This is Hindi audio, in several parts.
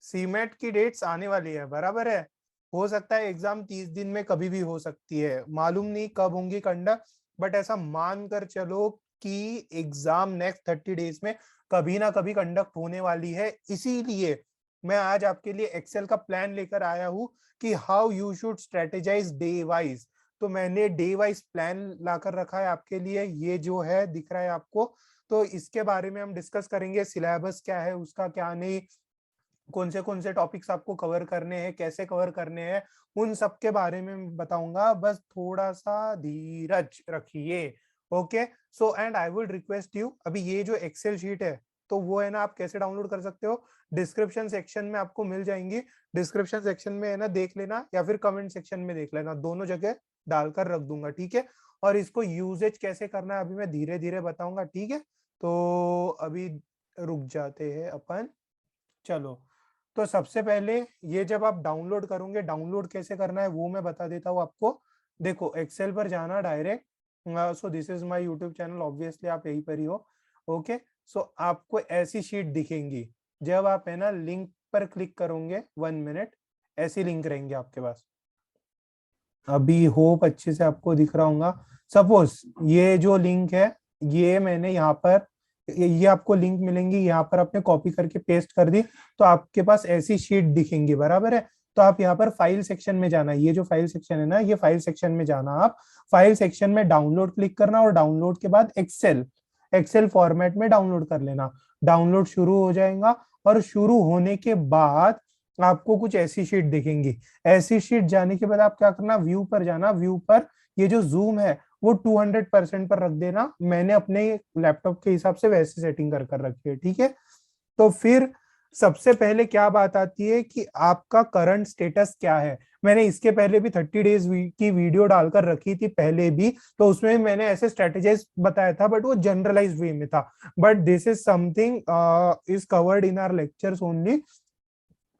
सीमेट की डेट्स आने वाली है, बराबर है। हो सकता है एग्जाम 30 दिन में कभी भी हो सकती है, मालूम नहीं कब होंगी कंडक्ट, बट ऐसा मान कर चलो कि एग्जाम नेक्स्ट 30 डेज में कभी ना कभी कंडक्ट होने वाली है। इसीलिए मैं आज आपके लिए एक्सेल का प्लान लेकर आया हूं कि how you should strategise day wise. तो मैंने डे वाइज प्लान लाकर रखा है आपके लिए, ये जो है दिख रहा है आपको। तो इसके बारे में हम डिस्कस करेंगे, सिलेबस क्या है उसका, क्या नहीं, कौन से टॉपिक्स आपको कवर करने हैं, कैसे कवर करने हैं, उन सब के बारे में बताऊंगा। बस थोड़ा सा धीरज रखिए। Okay. So and I would request you, अभी ये जो एक्सेल शीट है तो वो है ना, आप कैसे डाउनलोड कर सकते हो, डिस्क्रिप्शन सेक्शन में आपको मिल जाएंगी। डिस्क्रिप्शन सेक्शन में है ना, देख लेना, या फिर कमेंट सेक्शन में देख लेना, दोनों जगह डालकर रख दूंगा, ठीक है। और इसको यूजेज कैसे करना है अभी मैं धीरे धीरे बताऊंगा, ठीक है। तो अभी रुक जाते हैं अपन। चलो, तो सबसे पहले ये जब आप डाउनलोड करोगे, डाउनलोड कैसे करना है वो मैं बता देता हूँ आपको। देखो, एक्सेल पर जाना direct. So this is my YouTube channel, obviously आप यहीं पर ही हो। ओके। सो आपको ऐसी शीट दिखेंगी, जब आप है ना लिंक पर क्लिक करोगे, 1 मिनट, ऐसी लिंक रहेंगे आपके पास। अभी होप अच्छे से आपको दिख रहा होगा। सपोज ये जो लिंक है, ये मैंने यहाँ पर, ये आपको लिंक मिलेंगी, यहाँ पर आपने कॉपी करके पेस्ट कर दी, तो आपके पास ऐसी शीट दिखेंगी, बराबर है। तो आप यहाँ पर फाइल सेक्शन में जाना, ये जो फाइल सेक्शन है ना, ये फाइल सेक्शन में जाना, आप फाइल सेक्शन में डाउनलोड क्लिक करना, और डाउनलोड के बाद एक्सेल, एक्सेल फॉर्मेट में डाउनलोड कर लेना। डाउनलोड शुरू हो जाएगा, और शुरू होने के बाद आपको कुछ ऐसी शीट दिखेंगी। ऐसी शीट जाने के बाद आप क्या करना, व्यू पर जाना, व्यू पर ये जो जूम है वो 200% पर रख देना। मैंने अपने लैपटॉप के हिसाब से वैसे सेटिंग कर कर रखी है, ठीक है। तो फिर सबसे पहले क्या बात आती है कि आपका करंट स्टेटस क्या है। मैंने इसके पहले भी 30 डेज की वीडियो डालकर रखी थी पहले भी, तो उसमें मैंने ऐसे स्ट्रेटेजाइज बताया था, बट वो जनरलाइज वे में था। But this is something is covered in our lectures only.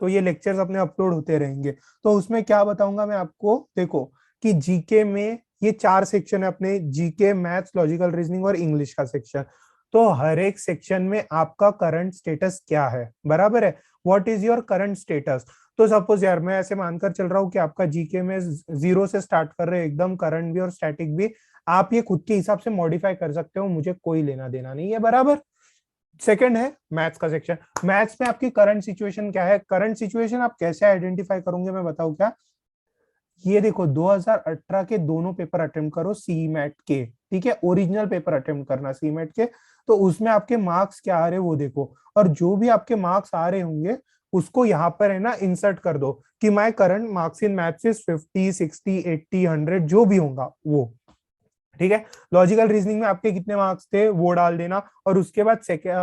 तो ये लेक्चर्स अपने अपलोड होते रहेंगे। तो उसमें क्या बताऊंगा मैं आपको, देखो कि जीके में ये 4 सेक्शन है अपने, जीके, मैथ्स, लॉजिकल रीजनिंग और इंग्लिश का सेक्शन। तो हर एक सेक्शन में आपका करंट स्टेटस क्या है, बराबर है। What is your current status. तो सपोज यार मैं ऐसे मानकर चल रहा हूँ कि आपका जीके में 0 से स्टार्ट कर रहे हो, एकदम करंट भी और स्टैटिक भी। आप ये खुद के हिसाब से मॉडिफाई कर सकते हो, मुझे कोई लेना देना नहीं है, बराबर। सेकंड है मैथ्स का सेक्शन। मैथ्स में आपकी करंट सिचुएशन क्या है, करंट सिचुएशन आप कैसे आइडेंटिफाई करोगे, मैं बताऊं क्या। ये देखो, 2018 के दोनों पेपर अटेम्प्ट करो सी मैट के, ठीक है, ओरिजिनल पेपर अटेम्प्ट करना सी मैट के। तो उसमें आपके मार्क्स क्या आ रहे हैं वो देखो, और जो भी आपके मार्क्स आ रहे होंगे उसको यहाँ पर है ना इंसर्ट कर दो, कि my current marks in maths is 50, 60, 80, 100, जो भी होगा वो, ठीक है। लॉजिकल रीजनिंग में आपके कितने मार्क्स थे वो डाल देना, और उसके बाद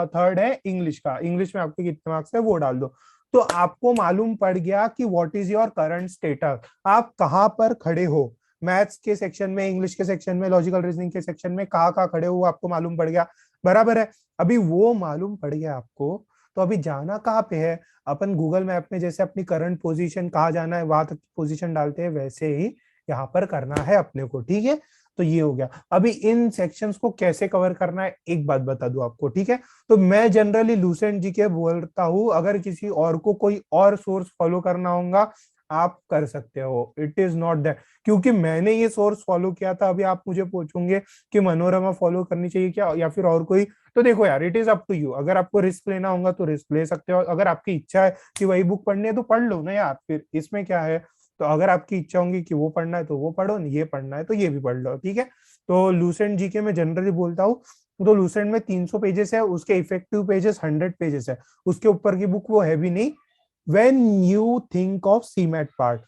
थर्ड है इंग्लिश का, इंग्लिश में आपके कितने मार्क्स थे वो डाल दो। तो आपको मालूम पड़ गया कि what is your current status, आप कहाँ पर खड़े हो, मैथ्स के सेक्शन में, इंग्लिश के सेक्शन में, लॉजिकल रीजनिंग के सेक्शन में, कहाँ खड़े हो आपको मालूम पड़ गया, बराबर है। अभी वो मालूम पड़ गया आपको, तो अभी जाना कहाँ पे है। अपन गूगल मैप में जैसे अपनी करंट पोजीशन कहाँ जाना है वहां तक पोजीशन डालते हैं, वैसे ही यहाँ पर करना है अपने को, ठीक है। तो ये हो गया। अभी इन सेक्शंस को कैसे कवर करना है एक बात बता दूं आपको, ठीक है। तो मैं जनरली लूसेंट जी के बोलता हूं, अगर किसी और को कोई और सोर्स फॉलो करना होगा आप कर सकते हो, इट इज नॉट दैट। क्योंकि मैंने ये सोर्स फॉलो किया था। अभी आप मुझे पूछोगे कि मनोरमा फॉलो करनी चाहिए क्या, या फिर और कोई, तो देखो यार, it is up to you. अगर आपको रिस्क लेना होगा तो रिस्क ले सकते हो, अगर आपकी इच्छा है कि वही बुक पढ़नी है तो पढ़ लो ना यार, फिर इसमें क्या है। तो अगर आपकी इच्छा होगी कि वो पढ़ना है तो वो पढ़ो, ये पढ़ना है तो ये भी पढ़ लो, ठीक है। तो लूसेंट जीके में जनरली बोलता हूँ, तो लूसेंट में 300 पेजेस है, उसके इफेक्टिव पेजेस 100 पेजेस है, उसके ऊपर की बुक वो है भी नहीं। When you think of CMAT part,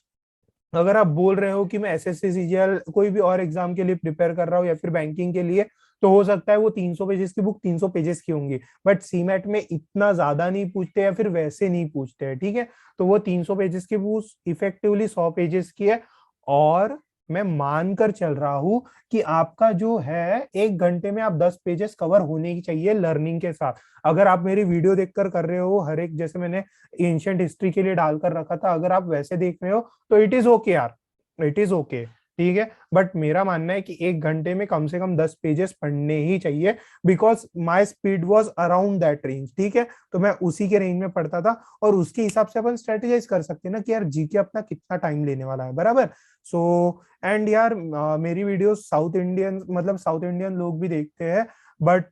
अगर आप बोल रहे हो कि मैं एसएससी सीजीएल कोई भी और एग्जाम के लिए प्रिपेयर कर रहा हूँ या फिर बैंकिंग के लिए, तो हो सकता है वो 300 पेजेस की बुक 300 पेजेस की होंगी, बट सीमेट में इतना ज्यादा नहीं पूछते या फिर वैसे नहीं पूछते हैं, ठीक है। तो वो 300 पेजेस की बुक इफेक्टिवली 100 पेजेस की है। और मैं मानकर चल रहा हूं कि आपका जो है 1 घंटे में आप 10 पेजेस कवर होने की चाहिए लर्निंग के साथ। अगर आप मेरी वीडियो देखकर कर रहे हो, हर एक जैसे मैंने एंशियंट हिस्ट्री के लिए डालकर रखा था, अगर आप वैसे देख रहे हो तो इट इज ओके यार, इट इज ओके। ठीक है, बट मेरा मानना है कि 1 घंटे में कम से कम 10 पेजेस पढ़ने ही चाहिए, because my speed was around that range. ठीक है, तो मैं उसी के रेंज में पढ़ता था, और उसके हिसाब से अपन स्ट्रेटेजाइज कर सकते हैं ना कि यार जीके अपना कितना टाइम लेने वाला है, बराबर। सो एंड यार मेरी वीडियो साउथ इंडियन, मतलब साउथ इंडियन लोग भी देखते हैं, but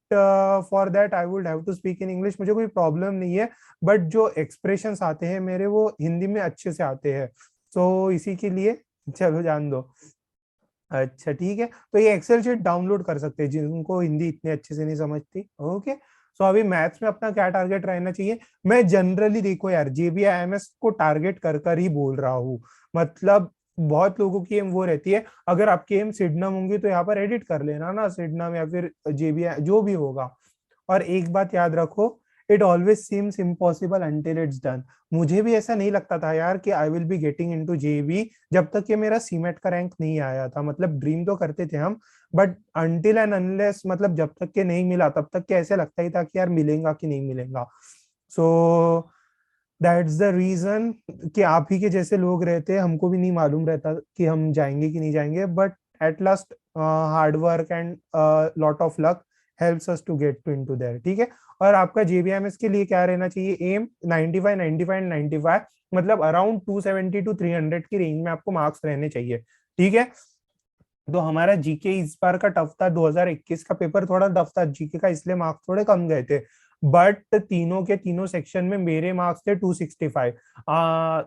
for that I would have to speak in English, मुझे कोई प्रॉब्लम नहीं है, बट जो एक्सप्रेशंस आते हैं मेरे वो हिंदी में अच्छे से आते हैं, तो इसी के लिए चलो जान दो। अच्छा ठीक है, तो ये एक्सेल शीट डाउनलोड कर सकते हैं जिनको हिंदी इतने अच्छे से नहीं समझती। ओके, सो अभी मैथ्स में अपना क्या टारगेट रहना चाहिए? मैं जनरली देखो यार जेबीआईएमएस को टारगेट कर कर ही बोल रहा हूँ, मतलब बहुत लोगों की एम वो रहती है, अगर आपकी एम सिडनम होंगी तो यहाँ पर एडिट कर लेना ना, सिडनम या फिर जेबीआई जो भी होगा। और एक बात याद रखो, it always seems impossible until it's done. मुझे भी ऐसा नहीं लगता था यार कि I will be getting into JB जब तक कि मेरा सीमेट का रैंक नहीं आया था, मतलब ड्रीम तो करते थे हम, बट अनटिल एंड अनलेस, मतलब जब तक के नहीं मिला तब तक के ऐसे लगता ही था कि यार मिलेगा कि नहीं मिलेगा। सो दैट्स द रीजन कि आप ही के जैसे लोग रहते, हमको भी नहीं मालूम रहता कि हम जाएंगे कि नहीं जाएंगे, but at last hard work and lot of luck helps us to get to into there. ठीक है, और आपका जेबीएमएस के लिए क्या रहना चाहिए? एम 95, 95 एंड 95, मतलब अराउंड 270 टू 300 की रेंज में आपको मार्क्स रहने चाहिए। ठीक है, तो हमारा जीके इस बार का टफ था, 2021 का पेपर थोड़ा टफ था जीके का, इसलिए मार्क्स थोड़े कम गए थे, बट तीनों के तीनों सेक्शन में मेरे मार्क्स थे 265।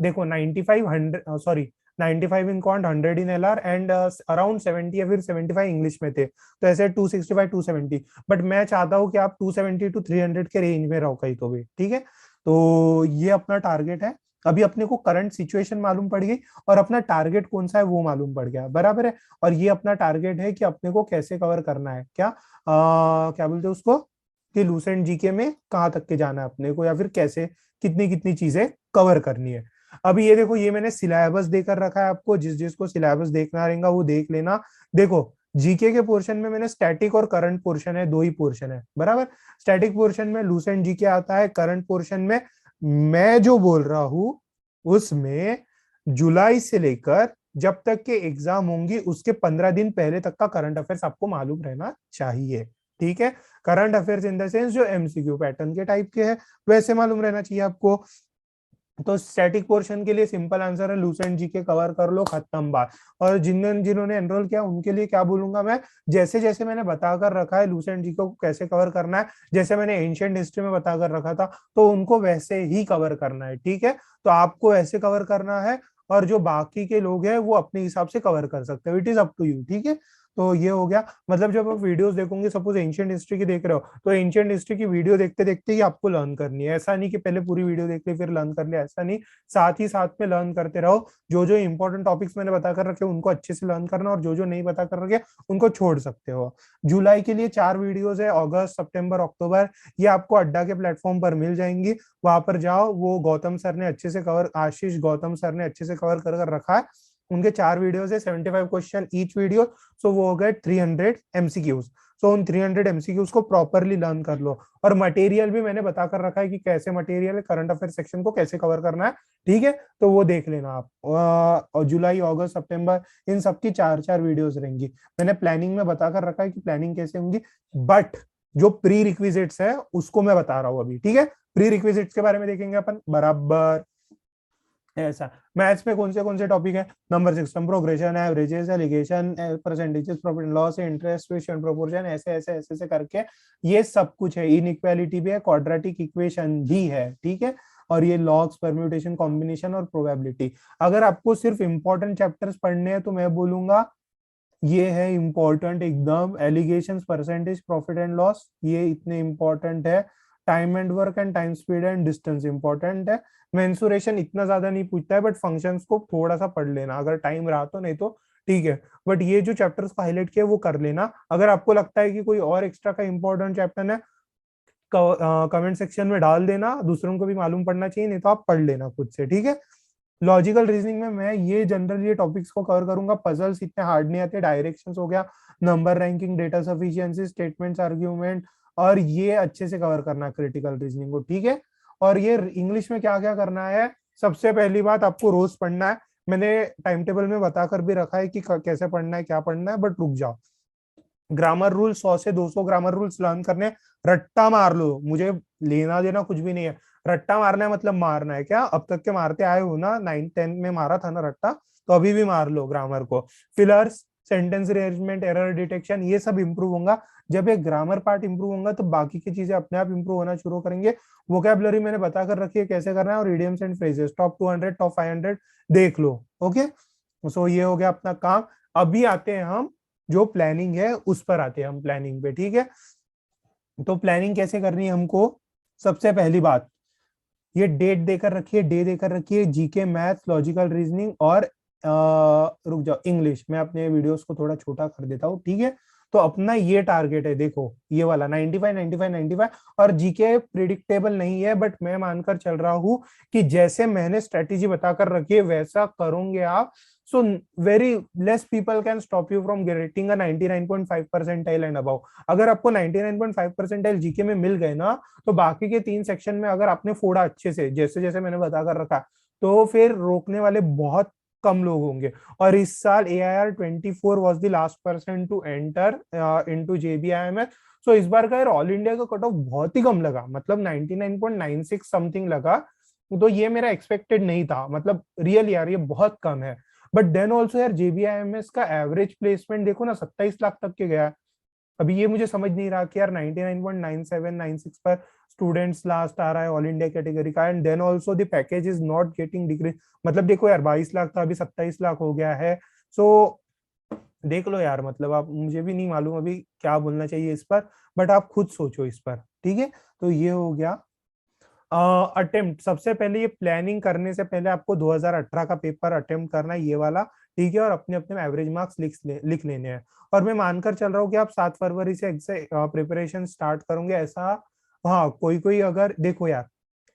देखो 95, 100, sorry 95 in quant, 100 in LR and around 70 या फिर 75 इंग्लिश में थे, तो ऐसे 265 270। बट मैं चाहता हूँ कि आप 270 टू 300 के रेंज में रहो कहीं तो भी। ठीक है, तो ये अपना टारगेट है। अभी अपने को करंट सिचुएशन मालूम पड़ गई, और अपना टारगेट कौन सा है वो मालूम पड़ गया, बराबर है। और ये अपना टारगेट है कि अपने को कैसे कवर करना है, क्या क्या बोलते हैं उसको, कि लूसेंट जीके में कहाँ तक के जाना है अपने को, या फिर कैसे कितनी कितनी चीजें कवर करनी है। अभी ये देखो, ये मैंने सिलेबस देकर रखा है आपको, जिस जिसको सिलेबस देखना रहेगा वो देख लेना। देखो जीके के पोर्शन में मैंने स्टैटिक और करंट पोर्शन है, दो ही पोर्शन है, बराबर। स्टैटिक पोर्शन में लूसेंट जीके आता है, करंट पोर्शन में मैं जो बोल रहा हूं उसमें जुलाई से लेकर जब तक के एग्जाम होंगी उसके 15 दिन पहले तक का करंट अफेयर्स आपको मालूम रहना चाहिए। ठीक है, current affairs in the sense जो एमसीक्यू पैटर्न के टाइप के हैं वैसे मालूम रहना चाहिए आपको। तो स्टैटिक पोर्शन के लिए सिंपल आंसर है, लूसेंट जीके कवर कर लो, खत्म बात। और जिन्होंने जिन्होंने एनरोल किया उनके लिए क्या बोलूंगा मैं, जैसे जैसे मैंने बताकर रखा है लूसेंट जीके को कैसे कवर करना है, जैसे मैंने एंशिएंट हिस्ट्री में बताकर रखा था, तो उनको वैसे ही कवर करना है। ठीक है, तो आपको ऐसे कवर करना है, और जो बाकी के लोग हैं वो अपने हिसाब से कवर कर सकते हो, it is up to you. ठीक है, तो ये हो गया। मतलब जब आप वीडियोस देखोगे, सपोज एंशिएंट हिस्ट्री की देख रहे हो, तो एंशिएंट हिस्ट्री की वीडियो देखते देखते ही आपको लर्न करनी है, ऐसा नहीं कि पहले पूरी वीडियो देख ली फिर लर्न कर लिया, ऐसा नहीं। साथ ही साथ में लर्न करते रहो, जो जो इंपॉर्टेंट टॉपिक्स मैंने बता कर रखे उनको अच्छे से लर्न करना, और जो जो नहीं बता कर रखे उनको छोड़ सकते हो। जुलाई के लिए 4 वीडियोस है, अगस्त सितंबर अक्टूबर, ये आपको अड्डा के प्लेटफॉर्म पर मिल जाएंगी, वहां पर जाओ। वो गौतम सर ने अच्छे से कवर, आशीष गौतम सर ने अच्छे से कवर कर रखा है, उनके 4 वीडियोस है, 75 क्वेश्चन ईच वीडियो, सो वो हो गए 300 MCQs। सो उन 300 MCQs को प्रॉपरली लर्न कर लो, और मटेरियल भी मैंने बताकर रखा है कि कैसे मटेरियल है, करंट अफेयर सेक्शन को कैसे कवर करना है। ठीक है, तो वो देख लेना आप। और जुलाई अगस्त सितंबर इन सबकी 4 4 वीडियोस रहेंगी। मैंने प्लानिंग में बताकर रखा है कि प्लानिंग कैसे होंगी, बट जो प्री रिक्विजिट्स है उसको मैं बता रहा हूँ अभी। ठीक है, प्री रिक्विजिट्स के बारे में देखेंगे अपन बराबर। ऐसा मैथ्स में कौन से टॉपिक है? Number system, progression, averages, alligation, percentages, profit and loss, interest, equation, proportion, ऐसे ऐसे ऐसे ऐसे करके ये सब कुछ है। इनइक्वालिटी भी है, क्वाड्रेटिक इक्वेशन भी है। ठीक है, और ये लॉग्स, परम्यूटेशन, कॉम्बिनेशन और प्रोबेबिलिटी। अगर आपको सिर्फ इंपॉर्टेंट चैप्टर्स पढ़ने हैं तो मैं बोलूंगा ये है इंपॉर्टेंट एकदम, allegations, percentage, profit and loss, ये इतने इंपॉर्टेंट है। Time and work and time speed and distance important है। मेंसुरेशन इतना ज्यादा नहीं पूछता है, बट फंक्शंस को थोड़ा सा पढ़ लेना अगर टाइम रहा तो, नहीं तो ठीक है। बट ये जो चैप्टर्स को हाईलाइट किया वो कर लेना। अगर आपको लगता है कि कोई और एक्स्ट्रा का इंपॉर्टेंट चैप्टर है, कमेंट सेक्शन में डाल देना, दूसरों को भी मालूम पड़ना चाहिए, नहीं तो आप पढ़ लेना खुद से। ठीक है, लॉजिकल रीजनिंग में मैं ये जनरल ये टॉपिक्स को कवर करूंगा, पजल्स इतने हार्ड नहीं आते, डायरेक्शंस हो गया, number ranking, data sufficiency, statements, argument, और ये अच्छे से कवर करना क्रिटिकल रीजनिंग को। ठीक है, और ये इंग्लिश में क्या क्या करना है, सबसे पहली बात आपको रोज पढ़ना है। मैंने टाइम टेबल में बताकर भी रखा है कि कैसे पढ़ना है, क्या पढ़ना है, बट रुक जाओ। ग्रामर रूल 100 से 200 ग्रामर रूल्स लर्न करने, रट्टा मार लो, मुझे लेना देना कुछ भी नहीं है। रट्टा मारना है मतलब मारना है क्या, अब तक के मारते आए हो ना, 9th 10th में मारा था ना रट्टा, तो अभी भी मार लो ग्रामर को। Fillers, sentence arrangement, error detection, ये सब इंप्रूव होगा। जब एक ग्रामर पार्ट इंप्रूव होगा तो बाकी की चीजें अपने आप इंप्रूव होना शुरू करेंगे। वोकैबुलरी मैंने बता कर रखी है कैसे करना है, और idioms and phrases top 200 top 500 देख लो। ओके, सो ये हो गया अपना काम। अभी आते हैं हम जो प्लानिंग है उस पर आते हैं हम, प्लानिंग पे, ठीक है। तो प्लानिंग कैसे करनी है हमको, सबसे पहली बात, ये डेट देकर रखिए, डे देकर रखिए, जीके, मैथ्स, लॉजिकल रीजनिंग और रुक जाओ, इंग्लिश। मैं अपने वीडियोस को थोड़ा छोटा कर देता हूँ, ठीक है। तो अपना ये टारगेट है, देखो ये वाला 95 95 95। और जीके प्रिडिक्टेबल नहीं है, बट मैं मानकर चल रहा हूँ कि जैसे मैंने स्ट्रेटेजी बताकर रखी है वैसा करोगे आप, so very less people can stop you from getting a 99.5 percentile and above. अगर आपको 99.5 परसेंटाइल जीके में मिल गए ना, तो बाकी के 3 सेक्शन में अगर आपने फोड़ा अच्छे से, जैसे जैसे मैंने बता कर रखा, तो फिर रोकने वाले बहुत कम लोग होंगे। और इस साल AIR 24 was the last person to enter into JBIMS। So इस बार का यार ऑल इंडिया का कट ऑफ बहुत ही कम लगा, मतलब 99.96 समथिंग लगा। तो ये मेरा एक्सपेक्टेड नहीं था, मतलब रियल यार ये बहुत कम है। बट देन ऑल्सो यार JBIMS का एवरेज प्लेसमेंट देखो ना, 27 लाख तक के गया है। अभी ये मुझे समझ नहीं रहा कि यार 99.97 96 पर स्टूडेंट्स लास्ट आ रहा है ऑल इंडिया कैटेगरी का, and then also the package is not getting decrease. मतलब देखो यार 22 लाख था, अभी 27 लाख हो गया है। सो देख लो यार, मतलब आप, मुझे भी नहीं मालूम अभी क्या बोलना चाहिए इस पर, बट आप खुद सोचो इस पर, ठीक है। तो ये हो गया अटेम्प्ट। सबसे पहले ये प्लानिंग करने से पहले आपको 2018 का पेपर अटेम्प्ट करना है, ये वाला, ठीक है। और अपने अपने एवरेज मार्क्स लिख लेने हैं। और मैं मानकर चल रहा हूँ कि आप 7 फरवरी से प्रिपरेशन स्टार्ट करोगे ऐसा। हाँ, कोई कोई अगर देखो यार,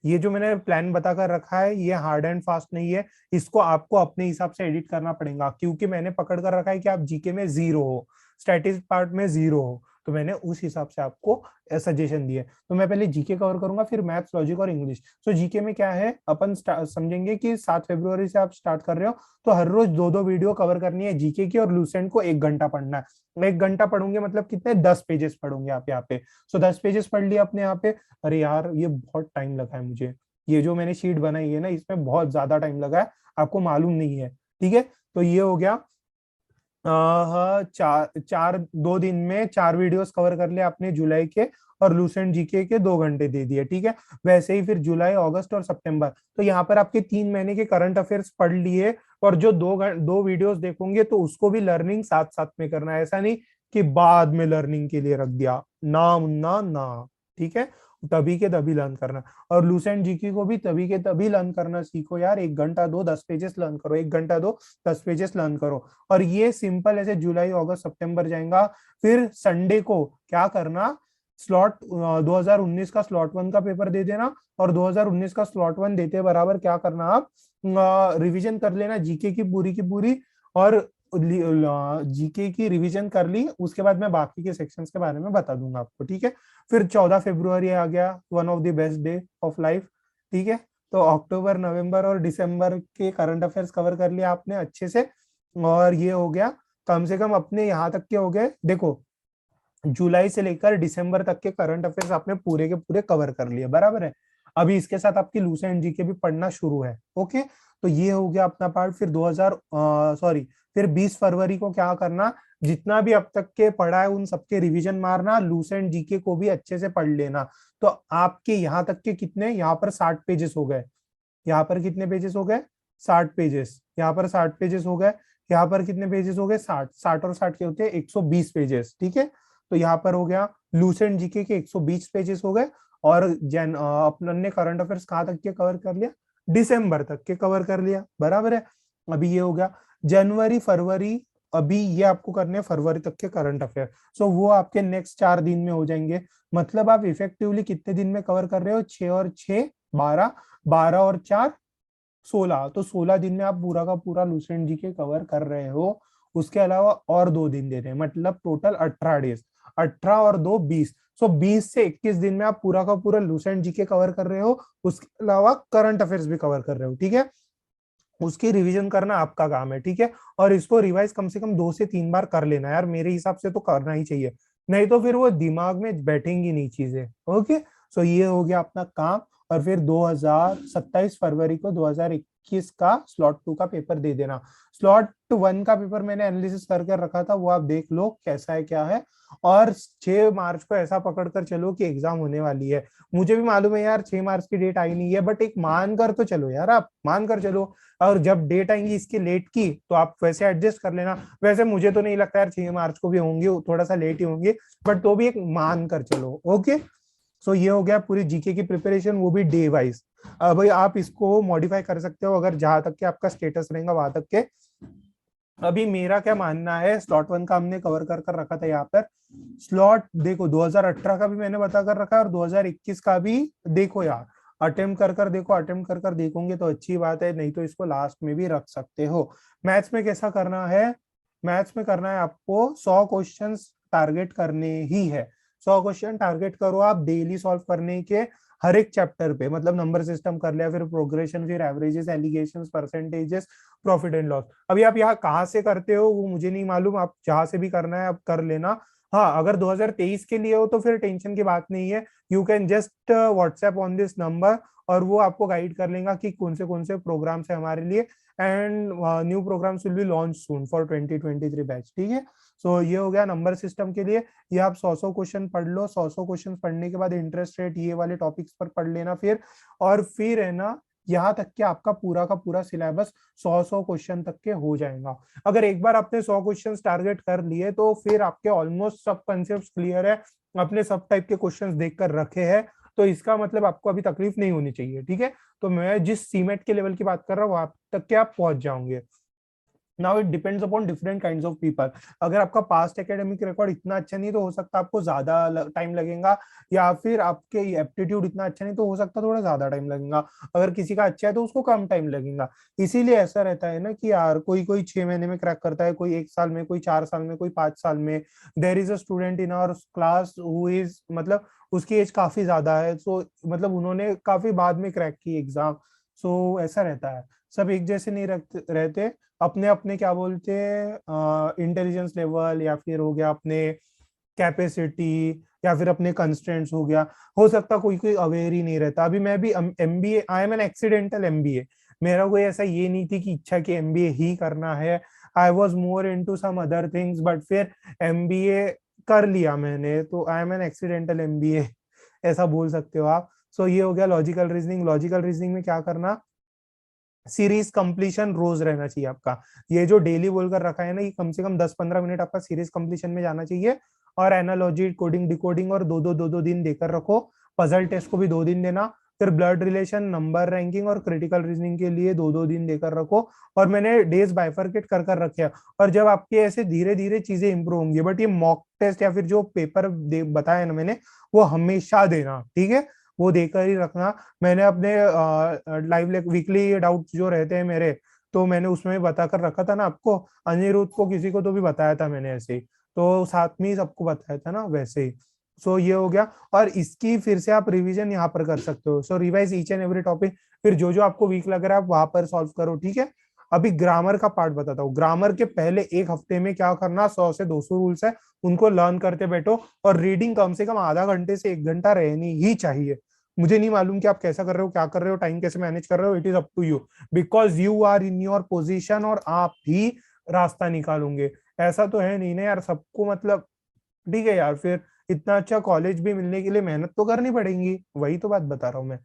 ये जो मैंने प्लान बताकर रखा है ये हार्ड एंड फास्ट नहीं है, इसको आपको अपने हिसाब से एडिट करना पड़ेगा, क्योंकि मैंने पकड़ कर रखा है कि आप जीके में 0 हो, स्टैटिस्टिक्स पार्ट में 0 हो, तो मैंने उस हिसाब से आपको सजेशन दिए। तो मैं पहले जीके कवर करूंगा, फिर मैथ्स, लॉजिक और इंग्लिश। तो जीके में क्या है, अपन समझेंगे कि 7 फरवरी से आप स्टार्ट कर रहे हो, तो हर रोज 2 2 वीडियो कवर करनी है जीके की, और लूसेंट को 1 घंटा पढ़ना है। मैं 1 घंटा पढ़ूंगे मतलब कितने, 10 पेजेस पढ़ूंगे आप यहाँ पे। सो 10 पेजेस पढ़ लिया अपने यहाँ पे। अरे यार ये बहुत टाइम लगा है मुझे, ये जो मैंने शीट बनाई है ना इसमें बहुत ज्यादा टाइम लगा है, आपको मालूम नहीं है, ठीक है। तो ये हो गया, हाँ, चार चार 2 दिन में 4 वीडियोस कवर कर लिया आपने जुलाई के, और लूसेंट जीके के 2 घंटे दे दिए, ठीक है। वैसे ही फिर जुलाई, अगस्त और सितंबर, तो यहाँ पर आपके 3 महीने के करंट अफेयर्स पढ़ लिए। और जो 2 वीडियोस देखोगे तो उसको भी लर्निंग साथ साथ में करना है, ऐसा नहीं कि बाद में लर्निंग के लिए रख दिया, ना मुन्ना ना, ठीक है। तभी के तभी लर्न करना। और लूसेंट जीके को भी तभी के तभी लर्न करना सीखो यार, 1 घंटा दो 10 पेजेस लर्न करो, 1 घंटा दो 10 पेजेस लर्न करो। और ये सिंपल ऐसे जुलाई, अगस्त, सितंबर जाएगा। फिर संडे को क्या करना, स्लॉट 2019 का स्लॉट 1 का पेपर दे देना, और 2019 का स्लॉट 1 देते बराबर क्या करना आप, रिवीजन कर लेना जीके की पूरी। और जीके की रिवीजन कर ली, उसके बाद मैं बाकी के सेक्शंस के बारे में बता दूंगा आपको, ठीक है। फिर 14 फरवरी आ गया, one of the best day of life, ठीक है। तो अक्टूबर, नवंबर और दिसंबर के करंट अफेयर्स कवर कर लिया आपने अच्छे से। और ये हो गया, कम से कम अपने यहाँ तक के हो गए, देखो जुलाई से लेकर दिसंबर तक के करंट अफेयर्स आपने पूरे के पूरे कवर कर लिए, बराबर है। अभी इसके साथ आपकी लूसेंट जीके भी पढ़ना शुरू है, ओके। तो ये हो गया अपना पार्ट। फिर 2000 सॉरी फिर 20 फरवरी को क्या करना, जितना भी अब तक के पढ़ा है उन सबके रिवीजन मारना, लूसेंट जीके को भी अच्छे से पढ़ लेना। तो आपके यहाँ तक के कितने, यहाँ पर 60 पेजेस हो गए, यहाँ पर कितने पेजेस हो गए, 60 पेजेस, यहाँ पर 60 पेजेस हो गए, यहाँ पर कितने पेजेस हो गए, 60 60 और 60 के होते हैं 120 पेजेस, ठीक है। तो यहाँ पर हो गया लूसेंट जीके के 120 पेजेस हो गए। और अपन ने करंट अफेयर्स कहाँ तक के कवर कर लिया, दिसंबर तक के कवर कर लिया, बराबर है। अभी ये हो गया जनवरी, फरवरी, अभी ये आपको करने हैं फरवरी तक के करंट अफेयर। सो वो आपके नेक्स्ट 4 दिन में हो जाएंगे। मतलब आप इफेक्टिवली कितने दिन में कवर कर रहे हो, 6 और 6 12, 12 और 4 16, तो 16 दिन में आप पूरा का पूरा लूसेंट जी के कवर कर रहे हो। उसके अलावा और 2 दिन दे रहे हैं, मतलब टोटल 18 डेज, 18 और 2 20। सो 20 से 21 दिन में आप पूरा का पूरा लूसेंट जी के कवर कर रहे हो, उसके अलावा करंट अफेयर्स भी कवर कर रहे हो, ठीक है। उसकी रिवीजन करना आपका काम है, ठीक है। और इसको रिवाइज कम से कम 2 से 3 बार कर लेना यार, मेरे हिसाब से तो करना ही चाहिए, नहीं तो फिर वो दिमाग में बैठेंगी नहीं चीजें। ओके, सो ये हो गया अपना काम। और फिर 2027 फरवरी को 2021 का स्लॉट 2 का पेपर दे देना। स्लॉट 1 का पेपर मैंने एनालिसिस करके रखा था, वो आप देख लो कैसा है क्या है। और 6 मार्च को ऐसा पकड़कर चलो कि एग्जाम होने वाली है। मुझे भी मालूम है यार 6 मार्च की डेट आई नहीं है, बट एक मान कर तो चलो यार, आप मान कर चलो। और जब डेट आएंगी इसकी लेट की तो आप वैसे एडजस्ट कर लेना। वैसे मुझे तो नहीं लगता यार 6 मार्च को भी होंगी, थोड़ा सा लेट ही होंगी, बट तो भी एक मान कर चलो। ओके, सो ये हो गया पूरी जीके की प्रिपरेशन, वो भी डे वाइज। भाई आप इसको मॉडिफाई कर सकते हो अगर जहां तक के आपका स्टेटस रहेगा वहां तक के। अभी मेरा क्या मानना है, स्लॉट 1 का हमने कवर कर रखा था यहाँ पर। स्लॉट देखो 2018 का भी मैंने बता कर रखा है, और 2021 का भी देखो यार, अटेम्प्ट कर देखो, अटेम्प्ट कर देखोगे तो अच्छी बात है, नहीं तो इसको लास्ट में भी रख सकते हो। मैथ्स में कैसा करना है, मैथ्स में करना है आपको 100 क्वेश्चन टारगेट करने ही है। 100 क्वेश्चन टारगेट करो आप डेली सॉल्व करने के, हर एक चैप्टर पे। मतलब नंबर सिस्टम कर लिया, फिर प्रोग्रेशन, फिर averages, allegations, percentages, profit and loss. अभी आप यहाँ कहाँ से करते हो वो मुझे नहीं मालूम, आप जहां से भी करना है आप कर लेना। हाँ, अगर 2023 के लिए हो तो फिर टेंशन की बात नहीं है, you can just WhatsApp on this number, और वो आपको गाइड कर लेगा कि कौन से प्रोग्राम्स है हमारे लिए। And new programs will be launch soon for 2023 batch, ठीक है। सो ये हो गया नंबर सिस्टम के लिए। ये आप 100 क्वेश्चन पढ़ लो, 100 क्वेश्चन पढ़ने के बाद इंटरेस्ट रेट ये वाले टॉपिक्स पर पढ़ लेना फिर। और फिर है ना, यहाँ तक कि आपका पूरा का पूरा सिलेबस 100 क्वेश्चन तक के हो जाएगा। अगर एक बार आपने 100 क्वेश्चन टारगेट कर लिए तो फिर आपके ऑलमोस्ट सब कंसेप्ट क्लियर है, अपने सब टाइप के क्वेश्चंस देखकर रखे हैं, तो इसका मतलब आपको अभी तकलीफ नहीं होनी चाहिए, ठीक है। तो मैं जिस सीमेट के लेवल की बात कर रहा हूँ वहां तक के आप पहुंच जाओगे। Now it depends upon different kinds of people. अगर आपका पास्ट एकेडमिक रिकॉर्ड इतना अच्छा नहीं तो हो सकता आपको ज्यादा टाइम लगेगा, या फिर आपके एप्टीट्यूड इतना अच्छा नहीं तो हो सकता थोड़ा ज्यादा टाइम लगेगा। अगर किसी का अच्छा है तो उसको कम टाइम लगेगा। इसीलिए ऐसा रहता है ना कि यार कोई कोई 6 महीने में क्रैक करता है, कोई 1 साल में, कोई 4 साल में, कोई 5 साल में। There is a student in our class who is, मतलब उसकी एज काफी ज्यादा है, सो मतलब उन्होंने काफी बाद में क्रैक की एग्जाम। सो ऐसा रहता है, सब एक जैसे नहीं रहते। अपने अपने क्या बोलते हैं इंटेलिजेंस लेवल, या फिर हो गया अपने कैपेसिटी, या फिर अपने कंस्ट्रेंट्स हो गया। हो सकता कोई कोई अवेयर ही नहीं रहता। अभी मैं भी MBA, I am an accidental MBA. मेरा कोई ऐसा ये नहीं थी कि इच्छा कि एमबीए ही करना है। I was more into some other things, but फिर एमबीए कर लिया मैंने, तो I am an accidental MBA, ऐसा बोल सकते हो आप। सो ये हो गया लॉजिकल रीजनिंग। लॉजिकल रीजनिंग में क्या करना, सीरीज कंप्लीशन रोज रहना चाहिए आपका। ये जो डेली बोलकर रखा है ना, ये कम से कम 10-15 मिनट आपका सीरीज कंप्लीशन में जाना चाहिए। और एनालॉजी, कोडिंग, डिकोडिंग और दो दिन देकर रखो। पजल टेस्ट को भी 2 दिन देना। फिर ब्लड रिलेशन, नंबर रैंकिंग और क्रिटिकल रीजनिंग के लिए 2 दिन देकर रखो। और मैंने डेज बाइफरकेट कर रखे हैं। और जब आपके ऐसे धीरे धीरे चीजें इंप्रूव होंगी, बट ये मॉक टेस्ट या फिर जो पेपर बताया ना मैंने, वो हमेशा देना, ठीक है। वो देकर ही रखना। मैंने अपने लाइव वीकली डाउट्स जो रहते हैं मेरे, तो मैंने उसमें बता कर रखा था ना आपको। अनिरुद्ध को किसी को तो भी बताया था मैंने ऐसे ही, तो साथ में ही सबको बताया था ना वैसे ही। सो ये हो गया। और इसकी फिर से आप रिवीजन यहाँ पर कर सकते हो। So revise each and every topic, फिर जो जो आपको वीक लग रहा है आप वहां पर सॉल्व करो, ठीक है। अभी ग्रामर का पार्ट बताता हूँ। ग्रामर के पहले एक हफ्ते में क्या करना, 100 से 200 रूल्स है, उनको लर्न करते बैठो। और रीडिंग कम से कम आधा घंटे से 1 घंटा रहनी ही चाहिए। मुझे नहीं मालूम कि आप कैसा कर रहे हो, क्या कर रहे हो, टाइम कैसे मैनेज कर रहे हो, it is up to you, because you are in your position, और आप ही रास्ता निकालोगे। ऐसा तो है नहीं ना यार सबको, मतलब ठीक है यार, फिर इतना अच्छा कॉलेज भी मिलने के लिए मेहनत तो करनी पड़ेगी, वही तो बात बता रहा हूँ मैं।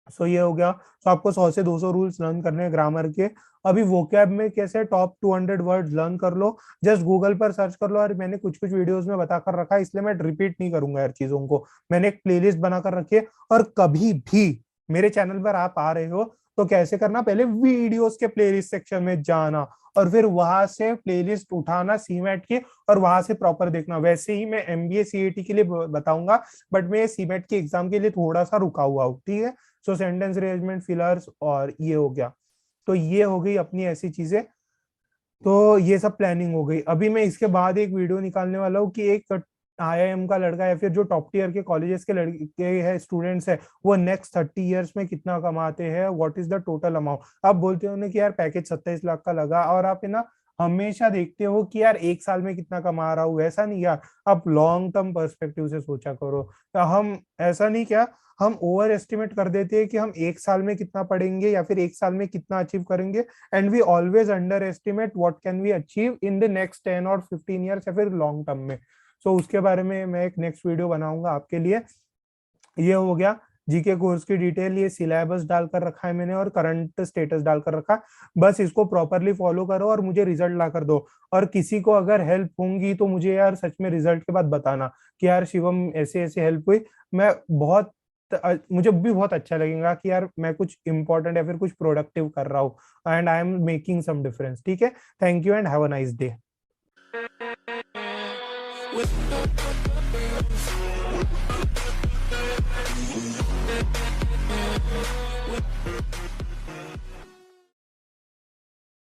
सो ये हो गया। तो आपको 100 से 200 रूल्स लर्न करने हैं ग्रामर के। अभी वोकैब में कैसे टॉप 200 वर्ड्स लर्न कर लो, जस्ट गूगल पर सर्च कर लो। और मैंने कुछ कुछ वीडियोस में बता कर रखा है, इसलिए मैं रिपीट नहीं करूंगा यार चीजों को। मैंने एक प्लेलिस्ट बनाकर रखी है। और कभी भी मेरे चैनल पर आप आ रहे हो तो कैसे करना, पहले वीडियोस के प्लेलिस्ट सेक्शन में जाना, और फिर वहां से प्लेलिस्ट उठाना सीमेट की, और वहां से प्रॉपर देखना। वैसे ही मैं एमबीए सीएटी के लिए बताऊंगा, बट मैं सीमेट के एग्जाम के लिए थोड़ा सा रुका हुआ हूँ, ठीक है। सो सेंटेंस अरेंजमेंट, फिलर्स, और ये हो गया। तो ये हो गई अपनी ऐसी चीजें। तो ये सब प्लानिंग हो गई। अभी मैं इसके बाद एक वीडियो निकालने वाला हूँ कि एक IIM का लड़का या फिर जो टॉप टीयर के कॉलेजेस के लड़के है स्टूडेंट्स है, वो नेक्स्ट 30 ईयर्स में कितना कमाते हैं, what is the total amount. आप बोलते हो ना कि यार पैकेज 27 लाख का लगा, और आप है ना हमेशा देखते हो कि यार एक साल में कितना कमा रहा हूँ, ऐसा नहीं यार। आप लॉन्ग टर्म पर्सपेक्टिव से सोचा करो। हम ऐसा नहीं, क्या हम ओवर एस्टिमेट कर देते हैं कि हम एक साल में कितना पढ़ेंगे या फिर एक साल में कितना अचीव करेंगे, and we always underestimate what can we achieve in the next 10 और 15 ईयर्स या फिर लॉन्ग टर्म में। सो उसके बारे में मैं एक नेक्स्ट वीडियो बनाऊंगा आपके लिए। ये हो गया जीके कोर्स की डिटेल, ये सिलेबस डालकर रखा है मैंने और करंट स्टेटस डालकर रखा। बस इसको प्रॉपरली फॉलो करो और मुझे रिजल्ट ला कर दो। और किसी को अगर हेल्प होंगी तो मुझे यार सच में रिजल्ट के बाद बताना कि यार शिवम ऐसे ऐसे हेल्प हुई। मैं बहुत मुझे भी बहुत अच्छा लगेगा कि यार मैं कुछ इंपॉर्टेंट या फिर कुछ प्रोडक्टिव कर रहा हूँ, and I am making some difference. ठीक है, thank you and have a nice day.